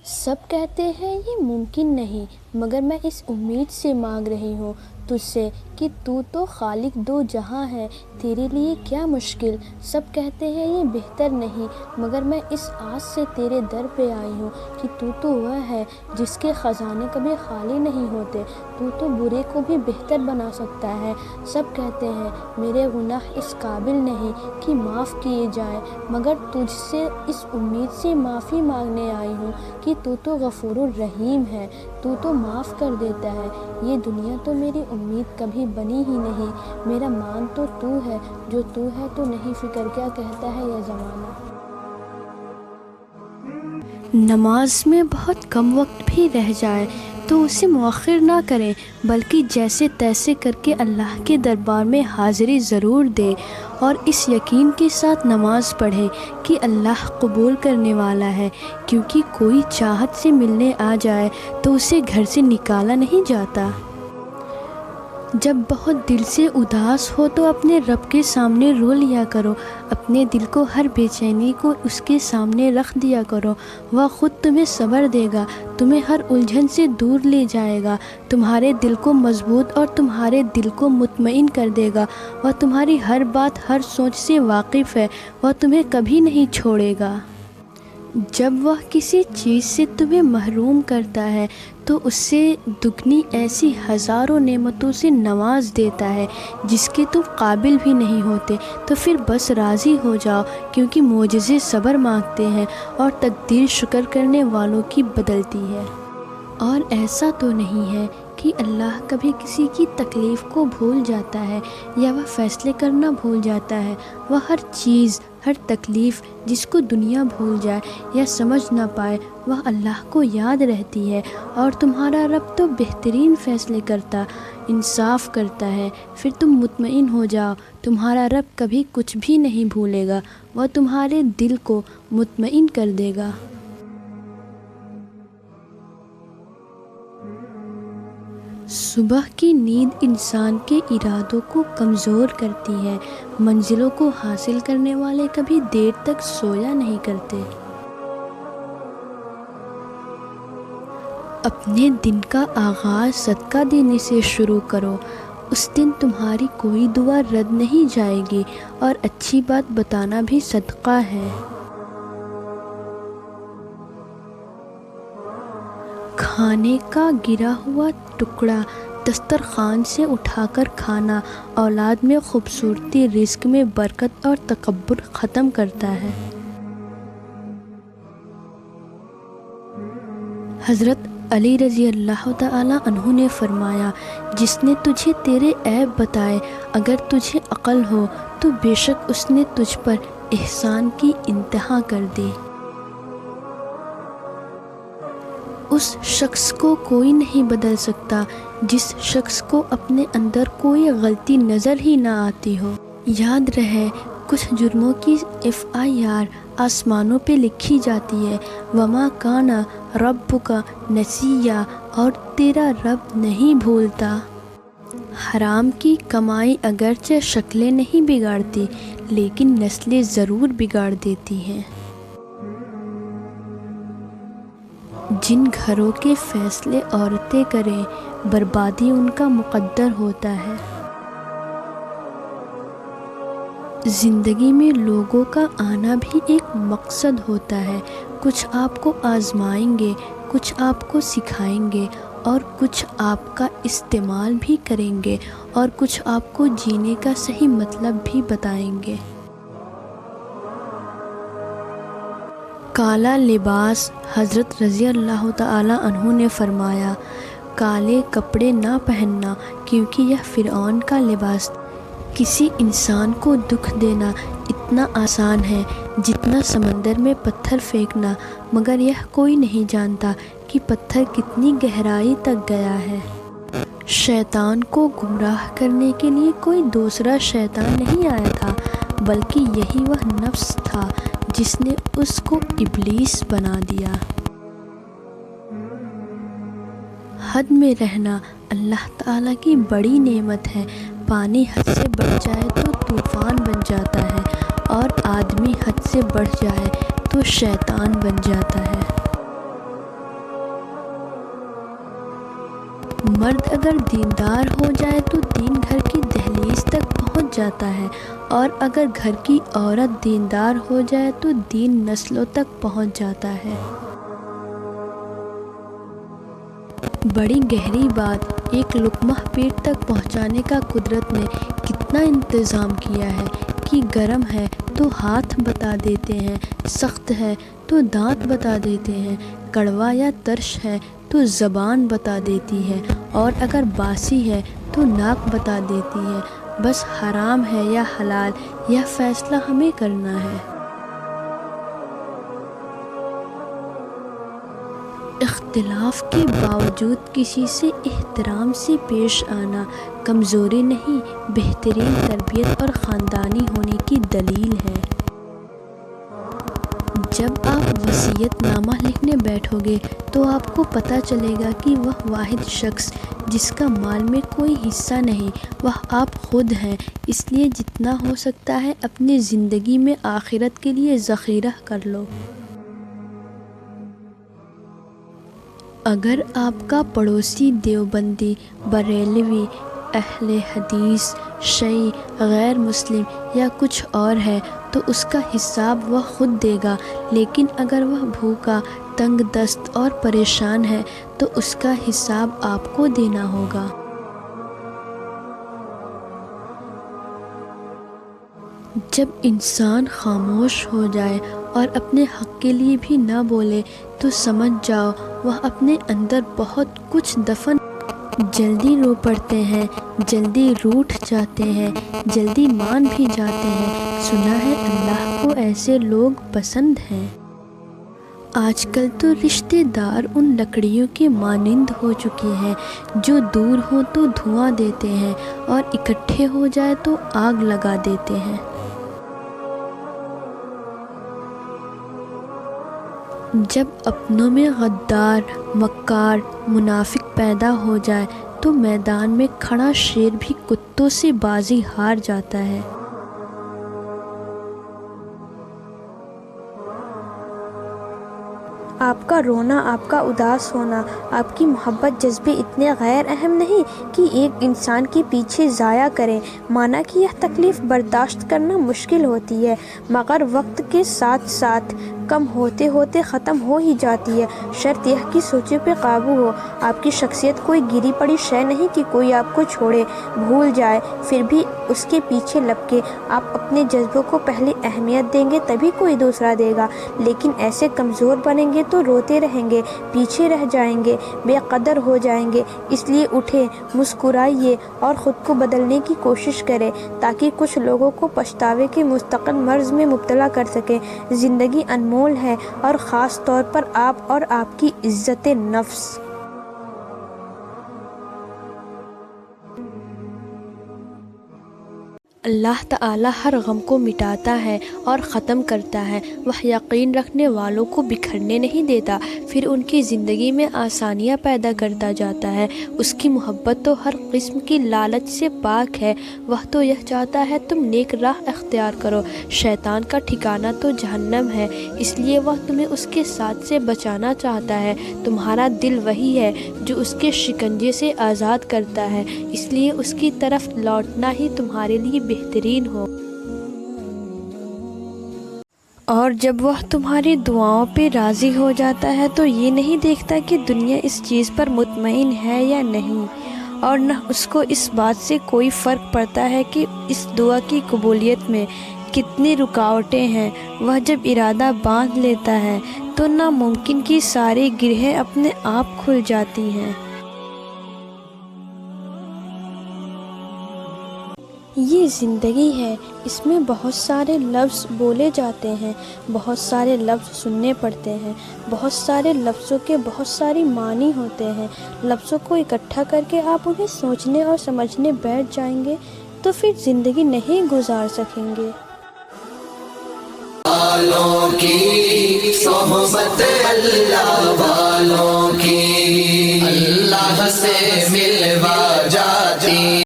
سب کہتے ہیں یہ ممکن نہیں، مگر میں اس امید سے مانگ رہی ہوں تجھ سے کہ تو خالق دو جہاں ہے، تیرے لیے کیا مشکل۔ سب کہتے ہیں یہ بہتر نہیں، مگر میں اس آس سے تیرے در پہ آئی ہوں کہ تو وہ ہے جس کے خزانے کبھی خالی نہیں ہوتے، تو برے کو بھی بہتر بنا سکتا ہے۔ سب کہتے ہیں میرے گناہ اس قابل نہیں کہ معاف کیے جائیں، مگر تجھ سے اس امید سے معافی مانگنے آئی ہوں کہ تو غفور الرحیم ہے، تو معاف کر دیتا ہے۔ یہ دنیا تو میری امید کبھی بنی ہی نہیں، میرا مان تو ہے، جو تو ہے تو نہیں فکر کیا کہتا ہے یہ زمانہ۔ نماز میں بہت کم وقت بھی رہ جائے تو اسے مؤخر نہ کریں، بلکہ جیسے تیسے کر کے اللہ کے دربار میں حاضری ضرور دیں، اور اس یقین کے ساتھ نماز پڑھیں کہ اللہ قبول کرنے والا ہے، کیونکہ کوئی چاہت سے ملنے آ جائے تو اسے گھر سے نکالا نہیں جاتا۔ جب بہت دل سے اداس ہو تو اپنے رب کے سامنے رو لیا کرو، اپنے دل کو ہر بے چینی کو اس کے سامنے رکھ دیا کرو، وہ خود تمہیں صبر دے گا، تمہیں ہر الجھن سے دور لے جائے گا، تمہارے دل کو مضبوط اور تمہارے دل کو مطمئن کر دے گا۔ وہ تمہاری ہر بات ہر سوچ سے واقف ہے، وہ تمہیں کبھی نہیں چھوڑے گا۔ جب وہ کسی چیز سے تمہیں محروم کرتا ہے تو اس سے دگنی ایسی ہزاروں نعمتوں سے نواز دیتا ہے جس کے تم قابل بھی نہیں ہوتے، تو پھر بس راضی ہو جاؤ، کیونکہ معجزے صبر مانگتے ہیں اور تقدیر شکر کرنے والوں کی بدلتی ہے۔ اور ایسا تو نہیں ہے کہ اللہ کبھی کسی کی تکلیف کو بھول جاتا ہے یا وہ فیصلے کرنا بھول جاتا ہے۔ وہ ہر چیز، ہر تکلیف جس کو دنیا بھول جائے یا سمجھ نہ پائے، وہ اللہ کو یاد رہتی ہے، اور تمہارا رب تو بہترین فیصلے کرتا، انصاف کرتا ہے۔ پھر تم مطمئن ہو جاؤ، تمہارا رب کبھی کچھ بھی نہیں بھولے گا، وہ تمہارے دل کو مطمئن کر دے گا۔ صبح کی نیند انسان کے ارادوں کو کمزور کرتی ہے، منزلوں کو حاصل کرنے والے کبھی دیر تک سویا نہیں کرتے۔ اپنے دن کا آغاز صدقہ دینے سے شروع کرو، اس دن تمہاری کوئی دعا رد نہیں جائے گی، اور اچھی بات بتانا بھی صدقہ ہے۔ کھانے کا گرا ہوا ٹکڑا دسترخوان سے اٹھا کر کھانا اولاد میں خوبصورتی، رزق میں برکت اور تکبر ختم کرتا ہے۔ حضرت علی رضی اللہ تعالی عنہ نے فرمایا، جس نے تجھے تیرے عیب بتائے، اگر تجھے عقل ہو تو بے شک اس نے تجھ پر احسان کی انتہا کر دی۔ اس شخص کو کوئی نہیں بدل سکتا جس شخص کو اپنے اندر کوئی غلطی نظر ہی نہ آتی ہو۔ یاد رہے، کچھ جرموں کی FIR آسمانوں پہ لکھی جاتی ہے، وما کان ربک نسیا، اور تیرا رب نہیں بھولتا۔ حرام کی کمائی اگرچہ شکلیں نہیں بگاڑتی، لیکن نسلیں ضرور بگاڑ دیتی ہیں۔ جن گھروں کے فیصلے عورتیں کریں، بربادی ان کا مقدر ہوتا ہے۔ زندگی میں لوگوں کا آنا بھی ایک مقصد ہوتا ہے، کچھ آپ کو آزمائیں گے، کچھ آپ کو سکھائیں گے، اور کچھ آپ کا استعمال بھی کریں گے، اور کچھ آپ کو جینے کا صحیح مطلب بھی بتائیں گے۔ کالا لباس، حضرت رضی اللہ تعالی عنہ نے فرمایا، کالے کپڑے نہ پہننا، کیونکہ یہ فرعون کا لباس تھا۔ کسی انسان کو دکھ دینا اتنا آسان ہے جتنا سمندر میں پتھر پھینکنا، مگر یہ کوئی نہیں جانتا کہ پتھر کتنی گہرائی تک گیا ہے۔ شیطان کو گمراہ کرنے کے لیے کوئی دوسرا شیطان نہیں آیا تھا، بلکہ یہی وہ نفس تھا جس نے اس کو ابلیس بنا دیا۔ حد میں رہنا اللہ تعالیٰ کی بڑی نعمت ہے۔ پانی حد سے بڑھ جائے تو طوفان بن جاتا ہے، اور آدمی حد سے بڑھ جائے تو شیطان بن جاتا ہے۔ مرد اگر دیندار ہو جائے تو دین گھر کی دہلیز تک پہنچ جاتا ہے، اور اگر گھر کی عورت دیندار ہو جائے تو دین نسلوں تک پہنچ جاتا ہے۔ بڑی گہری بات، ایک لقمہ پیٹ تک پہنچانے کا قدرت نے کتنا انتظام کیا ہے کہ گرم ہے تو ہاتھ بتا دیتے ہیں، سخت ہے تو دانت بتا دیتے ہیں، کڑوا یا ترش ہے تو زبان بتا دیتی ہے، اور اگر باسی ہے تو ناک بتا دیتی ہے۔ بس حرام ہے یا حلال یہ فیصلہ ہمیں کرنا ہے۔ اختلاف کے باوجود کسی سے احترام سے پیش آنا کمزوری نہیں، بہترین تربیت اور خاندانی ہونے کی دلیل ہے۔ جب آپ وصیت نامہ لکھنے بیٹھو گے تو آپ کو پتہ چلے گا کہ وہ واحد شخص جس کا مال میں کوئی حصہ نہیں وہ آپ خود ہیں، اس لیے جتنا ہو سکتا ہے اپنی زندگی میں آخرت کے لیے ذخیرہ کر لو۔ اگر آپ کا پڑوسی دیوبندی، بریلوی، اہل حدیث، شیعی، غیر مسلم یا کچھ اور ہے تو اس کا حساب وہ خود دے گا، لیکن اگر وہ بھوکا، تنگ دست اور پریشان ہے تو اس کا حساب آپ کو دینا ہوگا۔ جب انسان خاموش ہو جائے اور اپنے حق کے لیے بھی نہ بولے تو سمجھ جاؤ وہ اپنے اندر بہت کچھ دفن۔ جلدی رو پڑتے ہیں، جلدی روٹھ جاتے ہیں، جلدی مان بھی جاتے ہیں، سنا ہے اللہ کو ایسے لوگ پسند ہیں۔ آج کل تو رشتے دار ان لکڑیوں کے مانند ہو چکے ہیں جو دور ہوں تو دھواں دیتے ہیں اور اکٹھے ہو جائے تو آگ لگا دیتے ہیں۔ جب اپنوں میں غدار، مکار، منافق پیدا ہو جائے تو میدان میں کھڑا شیر بھی کتوں سے بازی ہار جاتا ہے۔ آپ کا رونا، آپ کا اداس ہونا، آپ کی محبت جذبے اتنے غیر اہم نہیں کہ ایک انسان کے پیچھے ضائع کریں۔ مانا کہ یہ تکلیف برداشت کرنا مشکل ہوتی ہے مگر وقت کے ساتھ ساتھ کم ہوتے ہوتے ختم ہو ہی جاتی ہے، شرط یہ کہ سوچے پہ قابو ہو۔ آپ کی شخصیت کوئی گری پڑی شے نہیں کہ کوئی آپ کو چھوڑے، بھول جائے، پھر بھی اس کے پیچھے لپکے۔ آپ اپنے جذبوں کو پہلے اہمیت دیں گے تبھی کوئی دوسرا دے گا، لیکن ایسے کمزور بنیں گے تو روتے رہیں گے، پیچھے رہ جائیں گے، بے قدر ہو جائیں گے۔ اس لیے اٹھیں، مسکرائیے اور خود کو بدلنے کی کوشش کریں تاکہ کچھ لوگوں کو پچھتاوے کے مستقل مرض میں مبتلا کر سکیں۔ زندگی انمول ہے اور خاص طور پر آپ اور آپ کی عزت نفس۔ اللہ تعالیٰ ہر غم کو مٹاتا ہے اور ختم کرتا ہے، وہ یقین رکھنے والوں کو بکھرنے نہیں دیتا، پھر ان کی زندگی میں آسانیاں پیدا کرتا جاتا ہے۔ اس کی محبت تو ہر قسم کی لالچ سے پاک ہے، وہ تو یہ چاہتا ہے تم نیک راہ اختیار کرو۔ شیطان کا ٹھکانہ تو جہنم ہے، اس لیے وہ تمہیں اس کے ساتھ سے بچانا چاہتا ہے۔ تمہارا دل وہی ہے جو اس کے شکنجے سے آزاد کرتا ہے، اس لیے اس کی طرف لوٹنا ہی تمہارے لیے بہترین ہو۔ اور جب وہ تمہاری دعاؤں پہ راضی ہو جاتا ہے تو یہ نہیں دیکھتا کہ دنیا اس چیز پر مطمئن ہے یا نہیں، اور نہ اس کو اس بات سے کوئی فرق پڑتا ہے کہ اس دعا کی قبولیت میں کتنی رکاوٹیں ہیں۔ وہ جب ارادہ باندھ لیتا ہے تو ناممکن کی ساری گرہیں اپنے آپ کھل جاتی ہیں۔ یہ زندگی ہے، اس میں بہت سارے لفظ بولے جاتے ہیں، بہت سارے لفظ سننے پڑتے ہیں، بہت سارے لفظوں کے بہت ساری معنی ہوتے ہیں۔ لفظوں کو اکٹھا کر کے آپ انہیں سوچنے اور سمجھنے بیٹھ جائیں گے تو پھر زندگی نہیں گزار سکیں گے۔ والوں کی صحبت اللہ والوں کی، اللہ سے